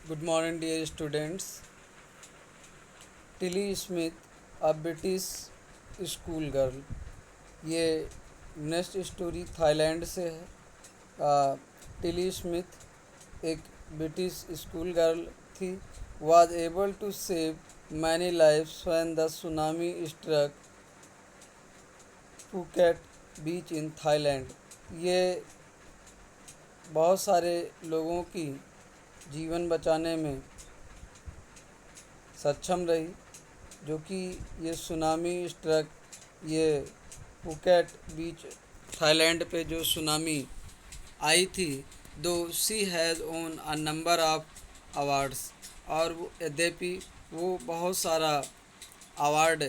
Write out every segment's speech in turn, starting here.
Good morning, dear students. Tilly Smith, a British school girl. ये next story Thailand से है। Tilly Smith एक British school girl थी। was able to save many lives when the tsunami struck Phuket beach in Thailand. ये बहुत सारे लोगों की जीवन बचाने में सक्षम रही, जो कि ये सुनामी स्ट्रक, ये फुकेट बीच थाईलैंड पे जो सुनामी आई थी, though she has won a number of awards, और वो यद्यपि वो बहुत सारा अवार्ड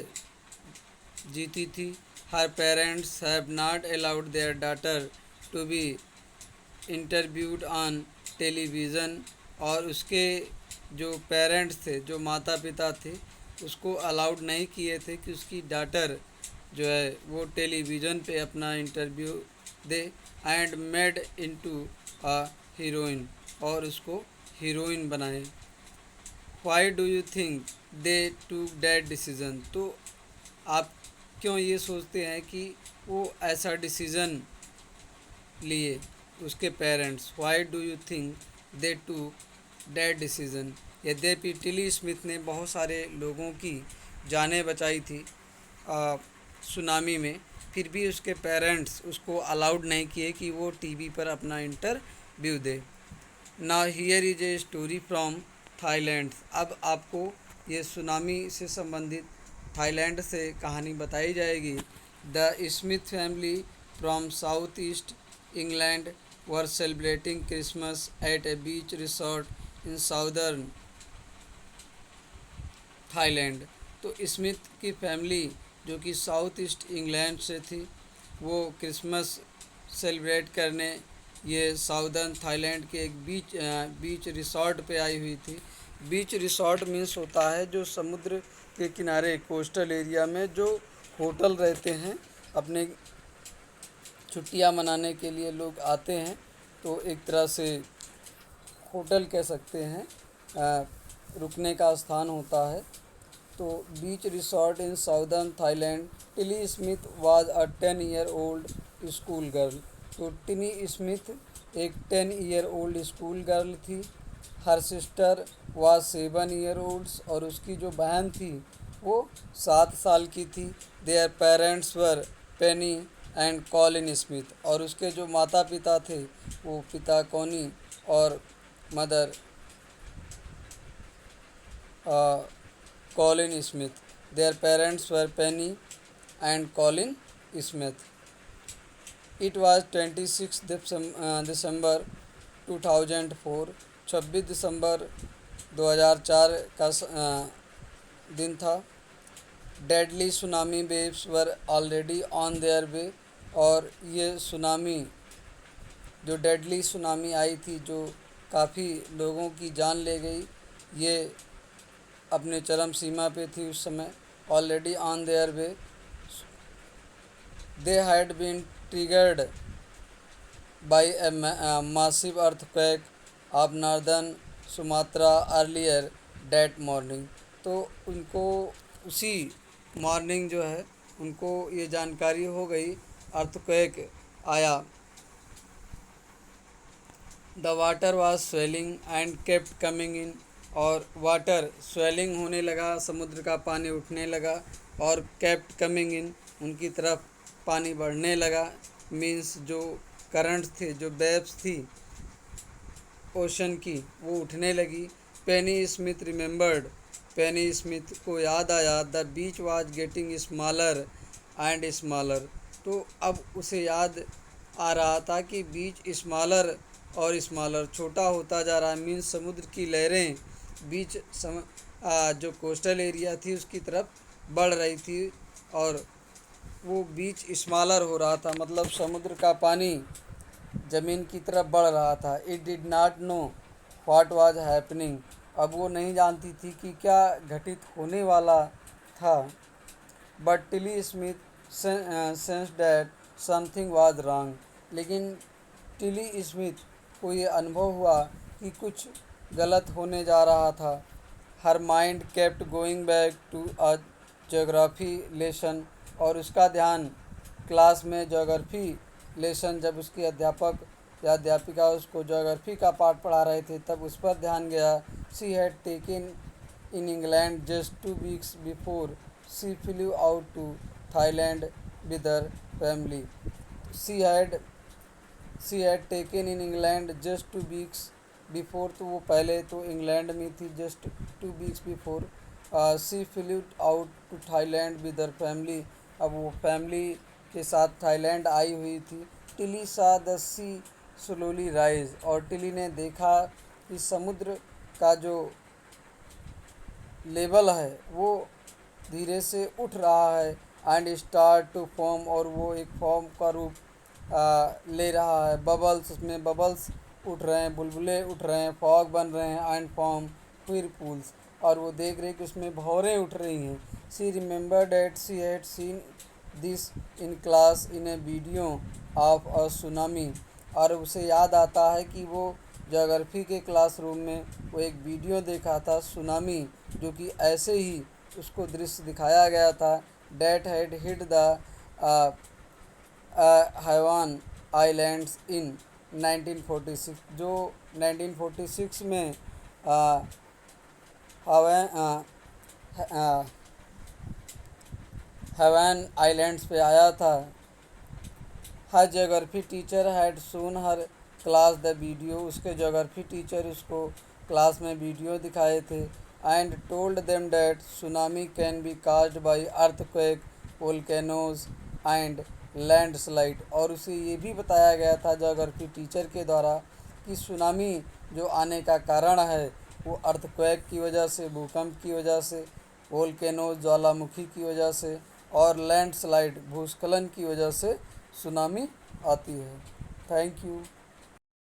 जीती थी। Her parents have not allowed their daughter to be interviewed on television, और उसके जो पेरेंट्स थे, जो माता पिता थे, उसको अलाउड नहीं किए थे कि उसकी डॉटर जो है वो टेलीविज़न पे अपना interview they. And made into a heroine, और उसको हीरोइन बनाए। व्हाई डू यू थिंक दे टूक दैट डिसीज़न? तो आप क्यों ये सोचते हैं कि वो ऐसा डिसीज़न लिए उसके parents? Why do you think they to that decision? यद्यपि टिली स्मिथ ने बहुत सारे लोगों की जानें बचाई थी सुनामी में, फिर भी उसके पेरेंट्स उसको अलाउड नहीं किए कि वो टीवी पर अपना interview they. Now here is a story from Thailand. अब आपको ये सुनामी से संबंधित थाईलैंड से कहानी बताई जाएगी। The Smith family from south east England were celebrating Christmas at a beach resort in southern Thailand. तो स्मिथ की फैमिली जो कि साउथ ईस्ट इंग्लैंड से थी, वो क्रिसमस सेलिब्रेट करने ये साउदर्न थाईलैंड के एक बीच रिसोर्ट पे आई हुई थी। बीच रिसोर्ट मीन्स होता है जो समुद्र के किनारे कोस्टल एरिया में जो होटल रहते हैं, अपने छुट्टियां मनाने के लिए लोग आते हैं, तो एक तरह से होटल कह सकते हैं, रुकने का स्थान होता है। तो बीच resort in southern Thailand. Tilly Smith was a 10 year old school girl. तो टिनी स्मिथ एक 10 ईयर ओल्ड स्कूल गर्ल थी। Her sister was 7 year olds, और उसकी जो बहन थी वो 7 साल की थी। Their parents were Penney and Colin Smith, और उसके जो माता पिता थे वो पिता कॉनी और mother Colin Smith. Their parents were Penney and Colin Smith. It was 26 दिसंबर 2004। 26 दिसंबर 2004 का दिन था। Deadly tsunami waves were already on their वे, और ये सुनामी, जो डेडली सुनामी आई थी, जो काफ़ी लोगों की जान ले गई, ये अपने चरम सीमा पे थी उस समय। Already on their way, they had been triggered by a massive earthquake of northern Sumatra earlier that morning. तो उनको उसी मॉर्निंग जो है उनको ये जानकारी हो गई, अर्थक्वेक आया। The water was swelling and kept coming in, और वाटर स्वेलिंग होने लगा, समुद्र का पानी उठने लगा, और केप्ट कमिंग इन, उनकी तरफ पानी बढ़ने लगा। मीन्स जो करंट्स थे, जो वेव्स थी ओशन की, वो उठने लगी। पेनी स्मिथ रिमेंबर्ड, पेनी स्मिथ को याद आया, the beach was getting smaller and smaller. तो अब उसे याद आ रहा था कि बीच स्मॉलर और स्मॉलर, छोटा होता जा रहा है। मीन्स समुद्र की लहरें बीच जो कोस्टल एरिया थी उसकी तरफ बढ़ रही थी, और वो बीच स्मॉलर हो रहा था, मतलब समुद्र का पानी ज़मीन की तरफ बढ़ रहा था। It did not know what was happening, अब वो नहीं जानती थी कि क्या घटित होने वाला था। But Tilly Smith sense that something was wrong, लेकिन टिली स्मिथ को ये अनुभव हुआ कि कुछ गलत होने जा रहा था। Her mind kept going back to a geography lesson, और उसका ध्यान क्लास में ज्योग्राफी लेसन, जब उसकी अध्यापक या अध्यापिका उसको ज्योग्राफी का पाठ पढ़ा रहे थे तब उस पर ध्यान गया। She had taken in England just 2 weeks before she flew out to Thailand with her family. She had she had taken in England just 2 weeks before, तो वो पहले तो इंग्लैंड में थी just 2 weeks before. She flew out to Thailand with her family, अब वो family के साथ थाईलैंड आई हुई थी। टिली सा द सी स्लोली राइज, और टिली ने देखा कि समुद्र का जो लेवल है वो धीरे से उठ रहा है। एंड स्टार्ट टू फॉर्म, और वो एक फॉर्म का रूप ले रहा है। बबल्स, उसमें बबल्स उठ रहे हैं, बुलबुले उठ रहे हैं, फॉग बन रहे हैं। एंड फॉर्म व्हिरपूल्स, और वो देख रही कि उसमें भौरें उठ रही हैं। She remember that she had seen this in class in A video of a tsunami, और उसे याद आता है कि वो ज्योग्राफी के क्लासरूम में वो एक वीडियो देखा था सुनामी, जो कि ऐसे ही उसको दृश्य दिखाया गया था। That had hit the Hawaiian islands in 1946, जो 1946 में हैवान आइलैंड्स पे आया था। Her geography teacher had shown her class the video, उसके ज्योग्राफी टीचर उसको क्लास में वीडियो दिखाए थे। And told them that tsunami can be caused by earthquake, volcanoes and landslide, और उसे ये भी बताया गया था ज्योग्राफी टीचर के द्वारा कि सुनामी जो आने का कारण है वो अर्थक्वेक की वजह से, भूकंप की वजह से, वोल्केनोज ज्वालामुखी की वजह से, और लैंडस्लाइड भूस्खलन की वजह से सुनामी आती है। Thank you.